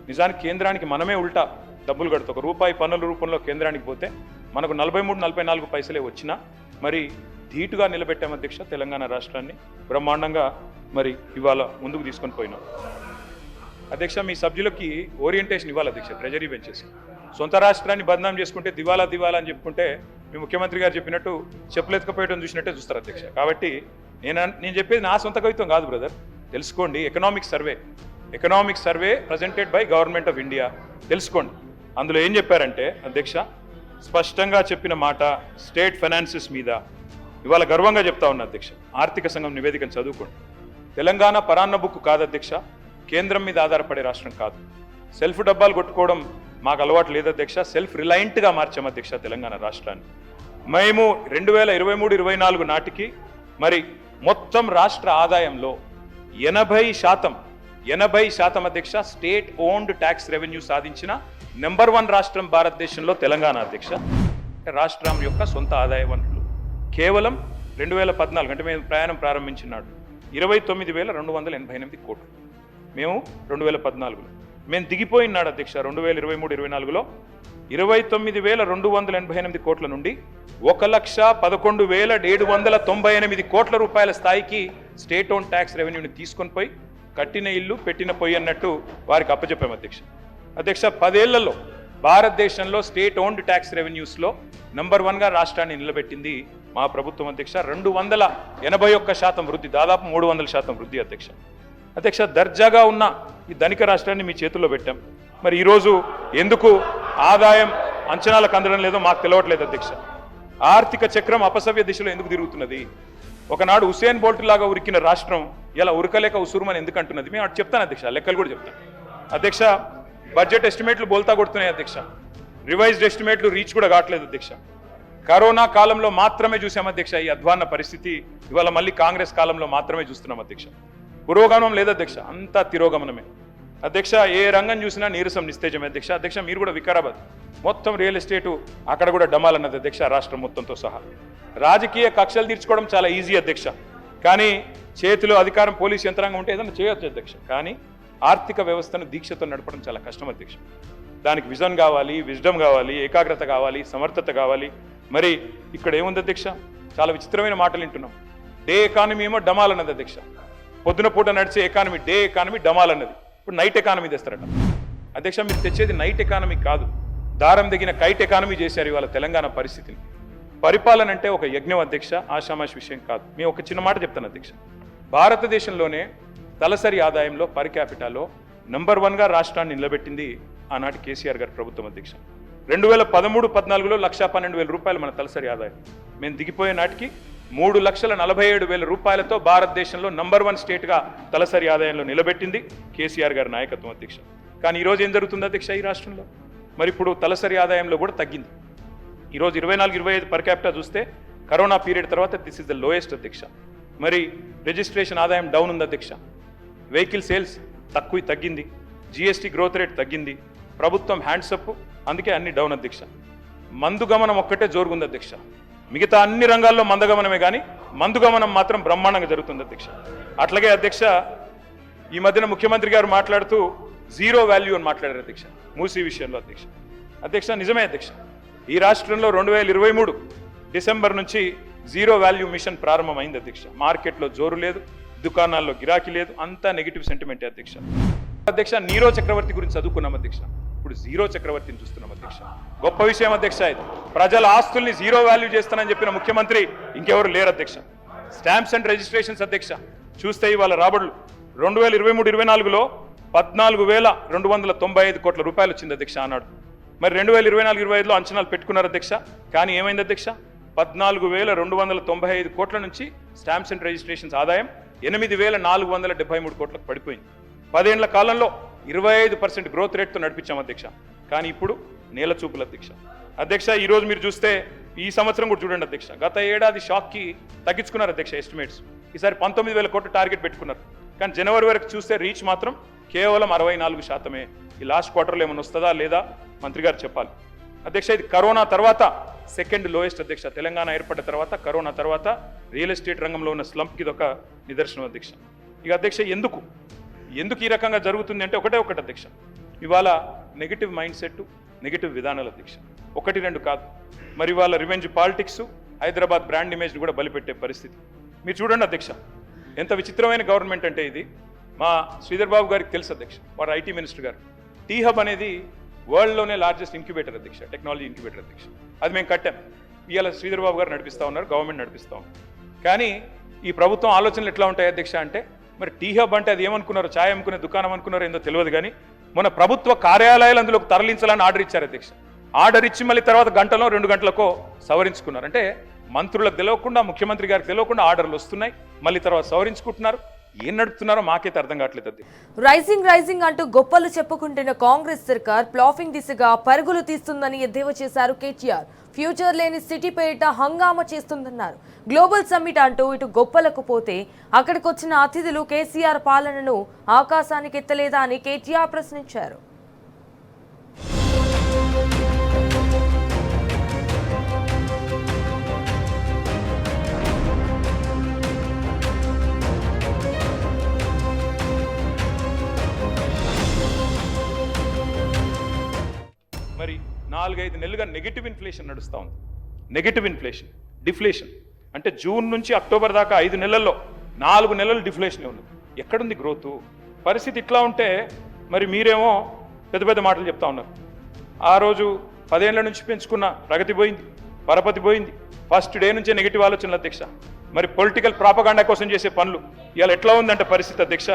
నిజానికి కేంద్రానికి మనమే ఉల్టా డబ్బులు కడుతూ ₹1 పన్నుల రూపంలో కేంద్రానికి పోతే మనకు 43-44 పైసలే వచ్చినా మరి ధీటుగా నిలబెట్టాం అధ్యక్ష. తెలంగాణ రాష్ట్రాన్ని బ్రహ్మాండంగా మరి ఇవాళ ముందుకు తీసుకొని పోయినాం అధ్యక్ష. మీ సభ్యులకి ఓరియంటేషన్ ఇవ్వాలి అధ్యక్ష. ట్రెజరీ బెంచెస్ సొంత రాష్ట్రాన్ని బదనాం చేసుకుంటే దివాలా దివాలా అని చెప్పుకుంటే మీ ముఖ్యమంత్రి గారు చెప్పినట్టు చెప్పులు ఎత్తుకపోయడం చూసినట్టే చూస్తారు అధ్యక్ష. కాబట్టి నేను చెప్పేది నా సొంత కవిత్వం కాదు బ్రదర్, తెలుసుకోండి. Economic survey presented by government of India, తెలుసుకోండి. అందులో ఏం చెప్పారంటే అధ్యక్ష, స్పష్టంగా చెప్పిన మాట స్టేట్ ఫైనాన్సెస్ మీద ఇవాళ గర్వంగా చెప్తా ఉన్నా అధ్యక్ష. ఆర్థిక సంఘం నివేదికను చదువుకోండి. తెలంగాణ పరాన్న బుక్ కాదు అధ్యక్ష, కేంద్రం మీద ఆధారపడే రాష్ట్రం కాదు. సెల్ఫ్ డబ్బాలు కొట్టుకోవడం మాకు అలవాటు లేదు అధ్యక్ష. సెల్ఫ్ రిలయంట్గా మార్చాం అధ్యక్ష తెలంగాణ రాష్ట్రాన్ని. మేము 2023-24 నాటికి మరి మొత్తం రాష్ట్ర ఆదాయంలో 80% అధ్యక్ష స్టేట్ ఓన్డ్ ట్యాక్స్ రెవెన్యూ సాధించిన నెంబర్ 1 రాష్ట్రం భారతదేశంలో తెలంగాణ అధ్యక్ష. రాష్ట్రం యొక్క సొంత ఆదాయ వనరులు కేవలం 2014 అంటే మేము ప్రయాణం ప్రారంభించినాడు 29,288 కోట్లు. మేము 2014లో మేము దిగిపోయినాడు అధ్యక్ష. 2023-24లో 29,288 కోట్ల నుండి 1,11,798 కోట్ల రూపాయల స్థాయికి స్టేట్ ఓన్ ట్యాక్స్ రెవెన్యూని తీసుకొని పోయి కట్టిన ఇల్లు పెట్టిన పొయ్యి అన్నట్టు వారికి అప్పచెప్పాము అధ్యక్ష. 10 ఏళ్లలో భారతదేశంలో స్టేట్ ఓన్డ్ ట్యాక్స్ రెవెన్యూస్లో నెంబర్ 1గా రాష్ట్రాన్ని నిలబెట్టింది మా ప్రభుత్వం అధ్యక్ష. 281% వృద్ధి, దాదాపు 300% వృద్ధి అధ్యక్ష. దర్జాగా ఉన్న ఈ ధనిక రాష్ట్రాన్ని మీ చేతుల్లో పెట్టాం. మరి ఈరోజు ఎందుకు ఆదాయం అంచనాలకు అందడం లేదో మాకు తెలియట్లేదు అధ్యక్ష. ఆర్థిక చక్రం అపసవ్య దిశలో ఎందుకు తిరుగుతున్నది? ఒకనాడు హుసేన్ బోల్ట్ లాగా ఉరికిన రాష్ట్రం ఇలా ఉరకలేక ఉసురుమని ఎందుకు అంటున్నది? మేము అటు చెప్తాను అధ్యక్ష, లెక్కలు కూడా చెప్తాను అధ్యక్ష. బడ్జెట్ ఎస్టిమేట్లు బోల్తా కొడుతున్నాయి అధ్యక్ష. రివైజ్డ్ ఎస్టిమేట్లు రీచ్ కూడా కావట్లేదు అధ్యక్ష. కరోనా కాలంలో మాత్రమే చూసాం అధ్యక్ష ఈ అధ్వాన్న పరిస్థితి. ఇవాళ మళ్ళీ కాంగ్రెస్ కాలంలో మాత్రమే చూస్తున్నాం అధ్యక్ష. పురోగమనం లేదధ్యక్ష, అంతా తిరోగమనమే అధ్యక్ష. ఏ రంగం చూసినా నీరసం నిస్తేజమే అధ్యక్ష. మీరు కూడా వికారాబాద్ మొత్తం రియల్ ఎస్టేటు అక్కడ కూడా డమాలన్నది అధ్యక్ష, రాష్ట్రం మొత్తంతో సహా. రాజకీయ కక్షలు తీర్చుకోవడం చాలా ఈజీ అధ్యక్ష, కానీ చేతిలో అధికారం పోలీస్ యంత్రాంగం ఉంటే ఏదైనా చేయొచ్చు అధ్యక్ష. కానీ ఆర్థిక వ్యవస్థను దీక్షతో నడపడం చాలా కష్టం అధ్యక్ష. దానికి విజన్ కావాలి, విజ్డమ్ కావాలి, ఏకాగ్రత కావాలి, సమర్థత కావాలి. మరి ఇక్కడ ఏముంది అధ్యక్ష, చాలా విచిత్రమైన మాటలు వింటున్నాం. డే ఎకానమీ ఏమో డమాల్ అన్నది అధ్యక్ష. పొద్దున పూట నడిచే ఎకానమీ డే ఎకానమీ డమాల్ అన్నది. ఇప్పుడు నైట్ ఎకానమీ తెస్తారట అధ్యక్ష. మీరు తెచ్చేది నైట్ ఎకానమీ కాదు, దారం దిగిన కైట్ ఎకానమీ చేశారు ఇవాళ తెలంగాణ పరిస్థితిని. పరిపాలన అంటే ఒక యజ్ఞం అధ్యక్ష, ఆషామాషి విషయం కాదు. మేము ఒక చిన్న మాట చెప్తాను అధ్యక్ష. భారతదేశంలోనే తలసరి ఆదాయంలో పర్ క్యాపిటాలో నంబర్ 1గా రాష్ట్రాన్ని నిలబెట్టింది ఆనాటి కేసీఆర్ గారి ప్రభుత్వం అధ్యక్ష. 2013-14లో 1,12,000 రూపాయలు మన తలసరి ఆదాయం. మేము దిగిపోయే నాటికి 3,47,000 రూపాయలతో భారతదేశంలో నంబర్ 1 స్టేట్గా తలసరి ఆదాయంలో నిలబెట్టింది కేసీఆర్ గారి నాయకత్వం అధ్యక్ష. కానీ ఈరోజు ఏం జరుగుతుంది అధ్యక్ష ఈ రాష్ట్రంలో? మరి ఇప్పుడు తలసరి ఆదాయంలో కూడా తగ్గింది. ఈరోజు 24-25 పర్ క్యాపిటా చూస్తే కరోనా పీరియడ్ తర్వాత దిస్ ఇస్ ద లోయెస్ట్ అధ్యక్ష. మరి రిజిస్ట్రేషన్ ఆదాయం డౌన్ ఉంది అధ్యక్ష. వెహికల్ సేల్స్ తగ్గింది. జిఎస్టీ గ్రోత్ రేట్ తగ్గింది. ప్రభుత్వం హ్యాండ్సప్, అందుకే అన్ని డౌన్ అధ్యక్ష. మందు గమనం ఒక్కటే జోరుగుంది అధ్యక్ష. మిగతా అన్ని రంగాల్లో మందగమనమే కానీ మందు గమనం మాత్రం బ్రహ్మాండంగా జరుగుతుంది అధ్యక్ష. అట్లాగే అధ్యక్ష ఈ మధ్యన ముఖ్యమంత్రి గారు మాట్లాడుతూ జీరో వాల్యూ అని మాట్లాడారు అధ్యక్ష మూసీ విషయంలో అధ్యక్ష. నిజమే అధ్యక్ష, ఈ రాష్ట్రంలో 2023 డిసెంబర్ నుంచి జీరో వాల్యూ మిషన్ ప్రారంభమైంది అధ్యక్ష. మార్కెట్లో జోరు లేదు, దుకాణాల్లో గిరాకీ లేదు, అంతా నెగిటివ్ సెంటిమెంటే అధ్యక్ష. నీరో చక్రవర్తి గురించి చదువుకున్నాం అధ్యక్ష, ఇప్పుడు జీరో చక్రవర్తిని చూస్తున్నాం అధ్యక్ష. గొప్ప విషయం అధ్యక్ష ఇది. ప్రజల ఆస్తుల్ని జీరో వాల్యూ చేస్తానని చెప్పిన ముఖ్యమంత్రి ఇంకెవరు లేరు అధ్యక్ష. స్టాంప్స్ అండ్ రిజిస్ట్రేషన్స్ అధ్యక్ష చూస్తే ఇవాళ రాబడులు 2023-24లో 14,295 కోట్ల రూపాయలు వచ్చింది అధ్యక్ష ఆనాడు. మరి 2024-25లో అంచనాలు పెట్టుకున్నారు అధ్యక్ష. కానీ ఏమైంది అధ్యక్ష? 14,295 కోట్ల నుంచి స్టాంప్స్ అండ్ రిజిస్ట్రేషన్స్ ఆదాయం 8,473 కోట్లకు పడిపోయింది. 10 ఏళ్ల కాలంలో 25% గ్రోత్ రేట్తో నడిపించాం అధ్యక్ష. కానీ ఇప్పుడు నేల చూపులు అధ్యక్ష. ఈరోజు మీరు చూస్తే ఈ సంవత్సరం కూడా చూడండి అధ్యక్ష, గత ఏడాది షాక్కి తగ్గించుకున్నారు అధ్యక్ష ఎస్టిమేట్స్. ఈసారి 19,000 కోట్ల టార్గెట్ పెట్టుకున్నారు. కానీ జనవరి వరకు చూస్తే రీచ్ మాత్రం కేవలం 64%. ఈ లాస్ట్ క్వార్టర్లో ఏమైనా వస్తుందా లేదా మంత్రి గారు చెప్పాలి అధ్యక్ష. ఇది కరోనా తర్వాత సెకండ్ లోయెస్ట్ అధ్యక్ష. తెలంగాణ ఏర్పడ్డ తర్వాత కరోనా తర్వాత రియల్ ఎస్టేట్ రంగంలో ఉన్న స్లంప్కి ఇది ఒక నిదర్శనం అధ్యక్ష. ఇక అధ్యక్ష ఎందుకు ఈ రకంగా జరుగుతుంది అంటే ఒకటి అధ్యక్ష, ఇవాళ నెగిటివ్ మైండ్ సెట్, నెగిటివ్ విధానాలు అధ్యక్ష. 1-2 కాదు. మరి ఇవాళ రివెంజ్ పాలిటిక్స్, హైదరాబాద్ బ్రాండ్ ఇమేజ్ని కూడా బలిపెట్టే పరిస్థితి. మీరు చూడండి అధ్యక్ష, ఎంత విచిత్రమైన గవర్నమెంట్ అంటే ఇది. మా శ్రీధర్ బాబు గారికి తెలుసు అధ్యక్ష, వారు ఐటీ మినిస్టర్ గారు. టీ హబ్ అనేది వరల్డ్లోనే లార్జెస్ట్ ఇంక్యుబేటర్ అధ్యక్ష, టెక్నాలజీ ఇంక్యుబేటర్ అధ్యక్ష. అది మేము కట్టాం. ఇవాళ శ్రీధర్ బాబు గారు నడిపిస్తూ ఉన్నారు, గవర్నమెంట్ నడిపిస్తూ ఉన్నారు. కానీ ఈ ప్రభుత్వం ఆలోచనలు ఎట్లా ఉంటాయి అధ్యక్ష అంటే, మరి టీ హబ్ అంటే అది ఏమనుకున్నారో, ఛాయ్ అమ్ముకునే దుకాణం అనుకున్నారో ఏందో తెలియదు. కానీ మన ప్రభుత్వ కార్యాలయాలు అందులోకి తరలించాలని ఆర్డర్ ఇచ్చారు అధ్యక్ష. ఆర్డర్ ఇచ్చి మళ్ళీ తర్వాత గంటలో 2 గంటలకో సవరించుకున్నారు. అంటే మంత్రులకు తెలియకుండా, ముఖ్యమంత్రి గారికి తెలియకుండా ఆర్డర్లు వస్తున్నాయి, మళ్ళీ తర్వాత సవరించుకుంటున్నారు. ఏం నడుపుతున్నారో మాకైతే అర్థం కావట్లేదు. రైజింగ్ అంటూ గొప్పలు చెప్పుకుంటున్న కాంగ్రెస్ సర్కార్ ప్లాఫింగ్ దిశగా పరుగులు తీస్తుందని ఎద్దేవా చేశారు కేటీఆర్. ఫ్యూచర్ లేని సిటీ పేరిట హంగామా చేస్తుందన్నారు. గ్లోబల్ సమ్మిట్ అంటూ ఇటు గొప్పలకు పోతే అక్కడికి వచ్చిన అతిథులు కేసీఆర్ పాలనను ఆకాశానికి ఎత్తలేదా అని కేటీఆర్ ప్రశ్నించారు. మరి 4-5 నెలలుగా నెగిటివ్ ఇన్ఫ్లేషన్ నడుస్తూ ఉంది. నెగిటివ్ ఇన్ఫ్లేషన్, డిఫ్లేషన్ అంటే జూన్ నుంచి అక్టోబర్ దాకా 5 నెలల్లో 4 నెలలు డిఫ్లేషనే ఉంది. ఎక్కడుంది గ్రోత్? పరిస్థితి ఇట్లా ఉంటే మరి మీరేమో పెద్ద మాటలు చెప్తా ఉన్నారు. ఆ రోజు 10 ఏళ్ల నుంచి పెంచుకున్న ప్రగతి పోయింది, పరపతి పోయింది. ఫస్ట్ డే నుంచే నెగిటివ్ ఆలోచనలు అధ్యక్ష. మరి పొలిటికల్ ప్రాపగాండా కోసం చేసే పనులు ఇవాళ ఎట్లా ఉందంటే పరిస్థితి అధ్యక్ష.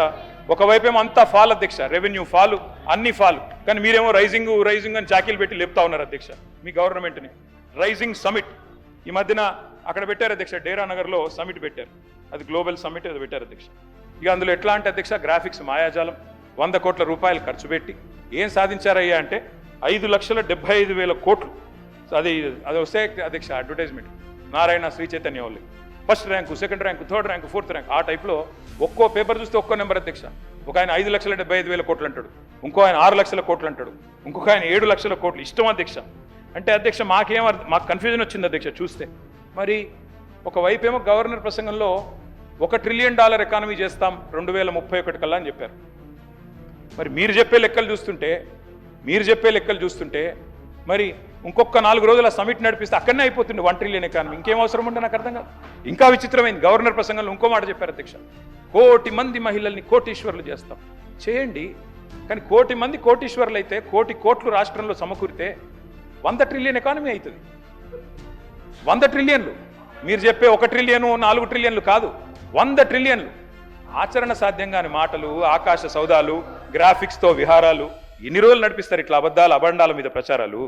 ఒకవైపేమో అంతా ఫాల్ అధ్యక్ష, రెవెన్యూ ఫాలు, అన్ని ఫాలు. కానీ మీరేమో రైజింగ్ అని చాకీలు పెట్టి లేపుతా ఉన్నారు అధ్యక్ష మీ గవర్నమెంట్ని. రైజింగ్ సమిట్ ఈ మధ్యన అక్కడ పెట్టారు అధ్యక్ష, డేరా నగర్లో సమిట్ పెట్టారు. అది గ్లోబల్ సమిట్ అది పెట్టారు అధ్యక్ష. ఇక అందులో ఎట్లా అంటే అధ్యక్ష, గ్రాఫిక్స్ మాయాజాలం, 100 కోట్ల రూపాయలు ఖర్చు పెట్టి ఏం సాధించారయ్యా అంటే 5,75,000 కోట్లు. అది వస్తే అధ్యక్ష అడ్వర్టైజ్మెంట్, నారాయణ శ్రీ చైతన్య వాళ్ళు first rank, second rank, third rank, fourth rank. ఆ టైప్లో ఒక్కో పేపర్ చూస్తే ఒక్కో నెంబర్ అధ్యక్ష. ఒక ఆయన 5,75,000 కోట్లు అంటాడు, ఇంకో ఆయన 6 లక్షల కోట్లు అంటాడు, ఇంకొక ఆయన 7 లక్షల కోట్లు. ఇష్టం అధ్యక్ష. అంటే అధ్యక్ష మాకు కన్ఫ్యూజన్ వచ్చింది అధ్యక్ష చూస్తే. మరి ఒకవైపేమో గవర్నర్ ప్రసంగంలో $1 ట్రిలియన్ ఎకానమీ చేస్తాం 2031 కల్లా అని చెప్పారు. మరి మీరు చెప్పే లెక్కలు చూస్తుంటే మరి ఇంకొక 4 రోజుల సమిట్ నడిపిస్తే అక్కడనే అయిపోతుంది 1 ట్రిలియన్ ఎకానమీ. ఇంకేం అవసరం ఉంటే నాకు అర్థం కాదు. ఇంకా విచిత్రమైంది, గవర్నర్ ప్రసంగంలో ఇంకో మాట చెప్పారు అధ్యక్ష, 1 కోటి మంది మహిళల్ని కోటీశ్వర్లు చేస్తాం. చేయండి, కానీ 1 కోటి మంది కోటీశ్వర్లు అయితే 1 కోటి కోట్లు రాష్ట్రంలో సమకూరితే 100 ట్రిలియన్ ఎకానమీ అవుతుంది. 100 ట్రిలియన్లు. మీరు చెప్పే 1 ట్రిలియన్ 4 ట్రిలియన్లు కాదు, 100 ట్రిలియన్లు. ఆచరణ సాధ్యంగాని మాటలు, ఆకాశ సౌదాలు, గ్రాఫిక్స్తో విహారాలు ఎన్ని రోజులు నడిపిస్తారు ఇట్లా అబద్ధాలు అబండాల మీద ప్రచారాలు?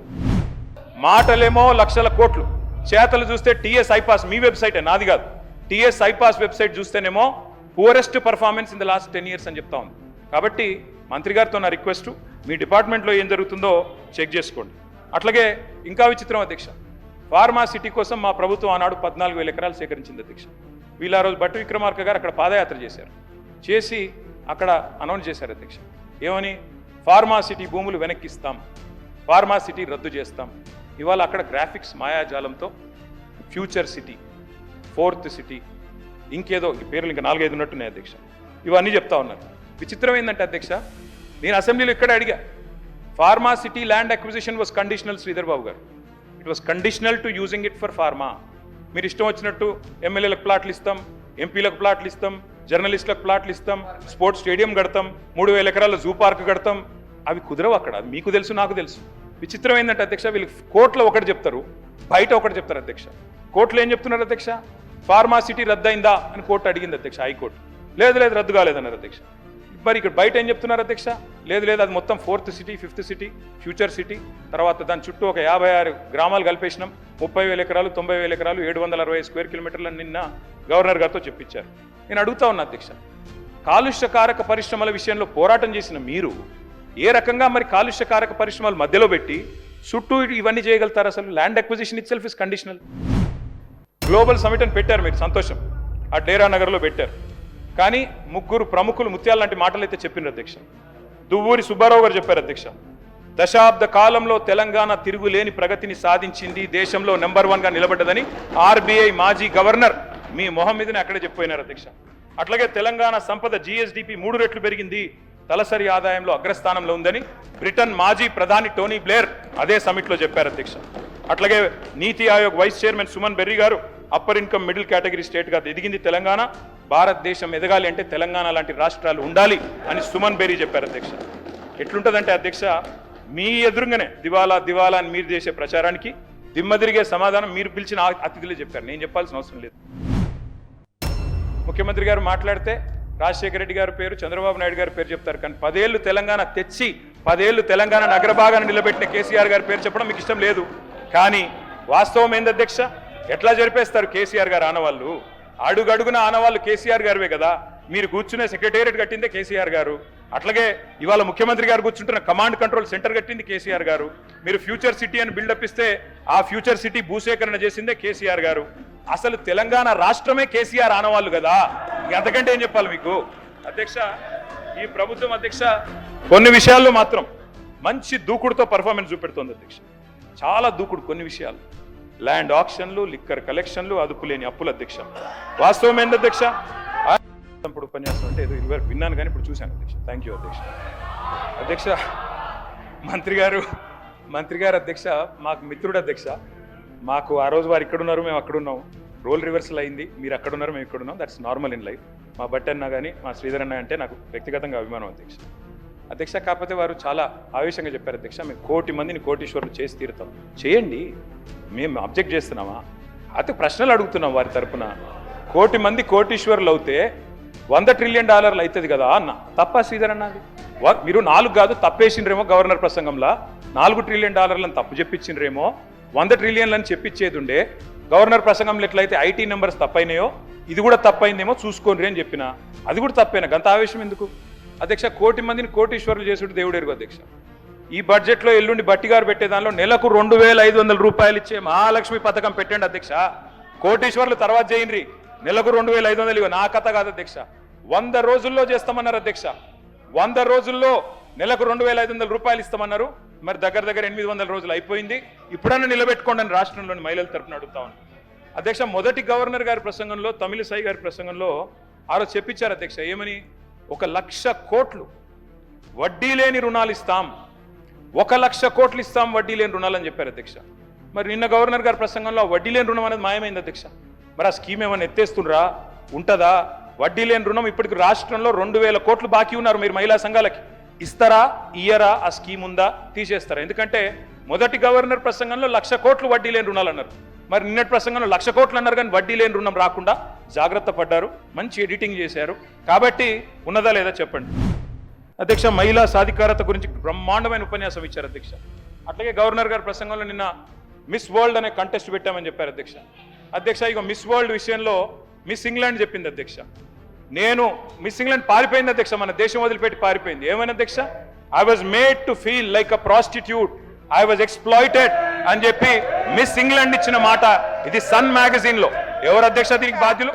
మాటలేమో లక్షల కోట్లు, చేతలు చూస్తే టీఎస్ ఐపాస్, మీ వెబ్సైటే నాది కాదు, టీఎస్ ఐపాస్ వెబ్సైట్ చూస్తేనేమో poorest performance in the last 10 years అని చెప్తా ఉంది. కాబట్టి మంత్రి గారితో నా రిక్వెస్ట్, మీ డిపార్ట్మెంట్లో ఏం జరుగుతుందో చెక్ చేసుకోండి. అట్లాగే ఇంకా విచిత్రం అధ్యక్ష, ఫార్మా సిటీ కోసం మా ప్రభుత్వం ఆనాడు 14,000 ఎకరాలు సేకరించింది అధ్యక్ష. వీళ్ళు ఆ రోజు భట్టి విక్రమార్క గారు అక్కడ పాదయాత్ర చేసి అక్కడ అనౌన్స్ చేశారు అధ్యక్ష, ఏమని? ఫార్మా సిటీ భూములు వెనక్కిస్తాం, ఫార్మా సిటీ రద్దు చేస్తాం. ఇవాళ అక్కడ గ్రాఫిక్స్ మాయాజాలంతో ఫ్యూచర్ సిటీ, 4th సిటీ, ఇంకేదో ఈ పేర్లు ఇంకా 4-5 ఉన్నట్టున్నాయి అధ్యక్ష. ఇవన్నీ చెప్తా ఉన్నారు. విచిత్రం ఏంటంటే అధ్యక్ష, నేను అసెంబ్లీలో ఇక్కడ అడిగా, pharma city land acquisition was conditional, Sridhar Babu గారు, it was conditional to using it for pharma. మీరు ఇష్టం వచ్చినట్టు ఎమ్మెల్యేలకు ప్లాట్లు ఇస్తాం, ఎంపీలకు ప్లాట్లు ఇస్తాం, జర్నలిస్టులకు ప్లాట్లు ఇస్తాం, స్పోర్ట్స్ స్టేడియం కడతాం, 3,000 ఎకరాల జూ పార్క్ కడతాం. అవి కుదరవు అక్కడ, అది మీకు తెలుసు నాకు తెలుసు. విచిత్రం ఏంటంటే అధ్యక్ష, వీళ్ళకి కోర్టులో ఒకటి చెప్తారు, బయట ఒకటి చెప్తారు అధ్యక్ష. కోర్టులో ఏం చెప్తున్నారు అధ్యక్ష? ఫార్మా సిటీ రద్దయిందా అని కోర్టు అడిగింది అధ్యక్ష, హైకోర్టు. లేదు రద్దు కాలేదన్నారు అధ్యక్ష. మరి ఇక్కడ బయట ఏం చెప్తున్నారు అధ్యక్ష? లేదు అది మొత్తం 4th city, 5th city, future city, తర్వాత దాని చుట్టూ ఒక 56 గ్రామాలు కలిపేసినాం, 30,000 ఎకరాలు, 90,000 ఎకరాలు, 760 స్క్వేర్ కిలోమీటర్లను నిన్న గవర్నర్ గారితో చెప్పించారు. నేను అడుగుతా ఉన్నా అధ్యక్ష, కాలుష్యకారక పరిశ్రమల విషయంలో పోరాటం చేసిన మీరు ఏ రకంగా మరి కాలుష్యకారక పరిశ్రమల మధ్యలో పెట్టి చుట్టూ ఇవన్నీ చేయగలుగుతారు? అసలు land acquisition it self is conditional. Global summit అని పెట్టారు మీరు, సంతోషం, ఆ డేరా నగర్లో పెట్టారు. కానీ 3 ప్రముఖులు ముత్యాల లాంటి మాటలు అయితే చెప్పినారు అధ్యక్ష. దువ్వూరి సుబ్బారావు గారు చెప్పారు అధ్యక్ష, దశాబ్ద కాలంలో తెలంగాణ తిరుగులేని ప్రగతిని సాధించింది, దేశంలో నెంబర్ 1గా నిలబడ్డదని ఆర్బీఐ మాజీ గవర్నర్ మీ మొహం మీదనే అక్కడే చెప్పిపోయినారు అధ్యక్ష. అట్లాగే తెలంగాణ సంపద జీఎస్డిపి 3 రెట్లు పెరిగింది, తలసరి ఆదాయంలో అగ్రస్థానంలో ఉందని బ్రిటన్ మాజీ ప్రధాని టోనీ బ్లేర్ అదే సమిట్లో చెప్పారు అధ్యక్ష. అట్లాగే నీతి ఆయోగ్ వైస్ చైర్మన్ సుమన్ బెర్రీ గారు అప్పర్ ఇన్కమ్ మిడిల్ కేటగిరీ స్టేట్గా ఎదిగింది తెలంగాణ, భారతదేశం ఎదగాలి అంటే తెలంగాణ లాంటి రాష్ట్రాలు ఉండాలి అని సుమన్ బెర్రీ చెప్పారు అధ్యక్ష. ఎట్లుంటుందంటే అధ్యక్ష, మీ ఎదురుగానే దివాలా అని మీరు చేసే ప్రచారానికి దిమ్మదిరిగే సమాధానం మీరు పిలిచిన అతిథులే చెప్పారు, నేను చెప్పాల్సిన అవసరం లేదు. ముఖ్యమంత్రి గారు మాట్లాడితే రాజశేఖర రెడ్డి గారి పేరు, చంద్రబాబు నాయుడు గారి పేరు చెప్తారు, కానీ 10 ఏళ్ళు తెలంగాణ తెచ్చి 10 ఏళ్ళు తెలంగాణ నగరభాగాన్ని నిలబెట్టిన కేసీఆర్ గారి పేరు చెప్పడం మీకు ఇష్టం లేదు. కానీ వాస్తవం ఏంది అధ్యక్ష? ఎట్లా జరిపేస్తారు కేసీఆర్ గారు ఆనవాళ్ళు? అడుగడుగున ఆనవాళ్ళు కేసీఆర్ గారివే కదా. మీరు కూర్చునే సెక్రటేరియట్ కట్టిందే కేసీఆర్ గారు, అట్లాగే ఇవాళ ముఖ్యమంత్రి గారు కూర్చుంటున్న కమాండ్ కంట్రోల్ సెంటర్ కట్టింది కేసీఆర్ గారు. మీరు ఫ్యూచర్ సిటీ అని బిల్డప్ ఇస్తే ఆ ఫ్యూచర్ సిటీ భూసేకరణ చేసిందే కేసీఆర్ గారు. అసలు తెలంగాణ రాష్ట్రమే కేసీఆర్ ఆనవాళ్ళు కదా, అంతకంటే ఏం చెప్పాలి మీకు అధ్యక్ష? ఈ ప్రభుత్వం అధ్యక్ష కొన్ని విషయాల్లో మాత్రం మంచి దూకుడుతో పర్ఫార్మెన్స్ చూపెడుతోంది అధ్యక్ష, చాలా దూకుడు. కొన్ని విషయాలు, ల్యాండ్ ఆక్షన్లు, లిక్కర్ కలెక్షన్లు, అదుపులేని అప్పుల అధ్యక్ష. వాస్తవం ఏంటి అధ్యక్ష? ఇప్పుడు ఉపన్యాసం అంటే ఏదో 20 విన్నాను కానీ ఇప్పుడు చూశాను అధ్యక్ష. థ్యాంక్ యూ అధ్యక్ష. అధ్యక్ష, మంత్రి గారు అధ్యక్ష మాకు మిత్రుడు అధ్యక్ష. మాకు ఆ రోజు వారు ఇక్కడున్నారు, మేము అక్కడున్నాం, రోల్ రివర్సల్ అయింది, మీరు అక్కడున్నారు, మేము ఇక్కడున్నాం. That's normal in life. మా బట్టి అన్న కానీ మా శ్రీధర్ అన్న అంటే నాకు వ్యక్తిగతంగా అభిమానం అధ్యక్ష. కాకపోతే వారు చాలా ఆవేశంగా చెప్పారు అధ్యక్ష, మేము 1 కోటి మందిని కోటీశ్వరులు చేసి తీరుతాం. చేయండి, మేము అబ్జెక్ట్ చేస్తున్నామా? అయితే ప్రశ్నలు అడుగుతున్నాం వారి తరపున. 1 కోటి మంది కోటీశ్వరులు అవుతే $100 ట్రిలియన్ అవుతుంది కదా అన్న. తప్ప శ్రీధర్ అన్నది? మీరు 4 కాదు తప్పేసిండ్రేమో గవర్నర్ ప్రసంగంలో, $4 ట్రిలియన్ తప్పు చెప్పించిండ్రేమో, 100 ట్రిలియన్లు అని చెప్పించేది ఉండే. గవర్నర్ ప్రసంగంలో ఎట్లయితే ఐటీ నెంబర్స్ తప్పైనాయో ఇది కూడా తప్పైందేమో చూసుకోండి అని చెప్పిన, అది కూడా తప్పేనా? గంత ఆవేశం ఎందుకు అధ్యక్ష? 1 కోటి మందిని కోటీశ్వరులు చేసుడు దేవుడు ఎరుగు అధ్యక్ష. ఈ బడ్జెట్లో ఎల్లుండి బట్టి గారు పెట్టే దానిలో నెలకు 2,500 రూపాయలు ఇచ్చే మహాలక్ష్మి పథకం పెట్టండి అధ్యక్ష. కోటీశ్వరులు తర్వాత చేయండి, నెలకు 2,500 ఇవ్వ. నా కథ కాదు అధ్యక్ష, 100 రోజుల్లో చేస్తామన్నారు అధ్యక్ష. 100 రోజుల్లో నెలకు 2,500 రూపాయలు ఇస్తామన్నారు. మరి దగ్గర 800 రోజులు అయిపోయింది. ఇప్పుడన్నా నిలబెట్టుకోండి అని రాష్ట్రంలోని మహిళల తరపున అడుగుతా ఉన్నాను అధ్యక్ష. మొదటి గవర్నర్ గారి ప్రసంగంలో, తమిళిసై గారి ప్రసంగంలో ఆ రోజు చెప్పించారు అధ్యక్ష, ఏమని? 1,00,000 కోట్లు వడ్డీ లేని రుణాలు ఇస్తాం, 1,00,000 కోట్లు ఇస్తాం వడ్డీ లేని రుణాలు అని చెప్పారు అధ్యక్ష. మరి నిన్న గవర్నర్ గారి ప్రసంగంలో వడ్డీ లేని రుణం అనేది మాయమైంది అధ్యక్ష. మరి ఆ స్కీమ్ ఏమైనా ఎత్తేస్తుండ్రా, ఉంటుందా? వడ్డీ లేని రుణం ఇప్పటికి రాష్ట్రంలో 2,000 కోట్లు బాకీ ఉన్నారు మీరు మహిళా సంఘాలకి. ఇస్తారా, ఇయ్యరా? ఆ స్కీమ్ ఉందా, తీసేస్తారా? ఎందుకంటే మొదటి గవర్నర్ ప్రసంగంలో 1,00,000 కోట్లు వడ్డీ లేని రుణాలు అన్నారు. మరి నిన్నటి ప్రసంగంలో 1,00,000 కోట్లు అన్నారు కానీ వడ్డీ లేని రుణం రాకుండా జాగ్రత్త పడ్డారు, మంచి ఎడిటింగ్ చేశారు. కాబట్టి ఉన్నదా లేదా చెప్పండి అధ్యక్ష. మహిళా సాధికారత గురించి బ్రహ్మాండమైన ఉపన్యాసం ఇచ్చారు అధ్యక్ష. అట్లాగే గవర్నర్ గారి ప్రసంగంలో నిన్న మిస్ వరల్డ్ అనే కంటెస్ట్ పెట్టామని చెప్పారు అధ్యక్ష. అధ్యక్ష, ఇక మిస్ వరల్డ్ విషయంలో మిస్ ఇంగ్లాండ్ చెప్పింది అధ్యక్ష. నేను మిస్ ఇంగ్లాండ్ పారిపోయింది అధ్యక్ష, మన దేశం వదిలిపెట్టి పారిపోయింది. ఏమైనా అధ్యక్ష? I was made to feel like a prostitute, I was exploited అని చెప్పి మిస్ ఇంగ్లాండ్ ఇచ్చిన మాట ఇది సన్ మ్యాగజైన్ లో. ఎవరు అధ్యక్ష దీనికి బాధ్యులు?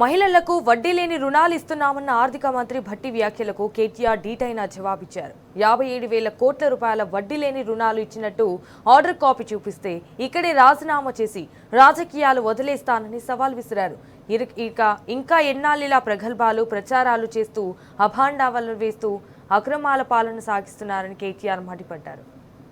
మహిళలకు వడ్డీ లేని రుణాలు ఇస్తున్నామన్న ఆర్థిక మంత్రి భట్టి వ్యాఖ్యలకు కేటీఆర్ డీటైన జవాబిచ్చారు. 57,000 కోట్ల రూపాయల వడ్డీ లేని రుణాలు ఇచ్చినట్టు ఆర్డర్ కాపీ చూపిస్తే ఇక్కడే రాజీనామా చేసి రాజకీయాలు వదిలేస్తానని సవాల్ విసిరారు. ఇంకా ఎన్నాళ్ళిలా ప్రగల్భాలు ప్రచారాలు చేస్తూ అభాండావలు వేస్తూ అక్రమాల పాలన సాగిస్తున్నారని కేటీఆర్ మండిపడ్డారు.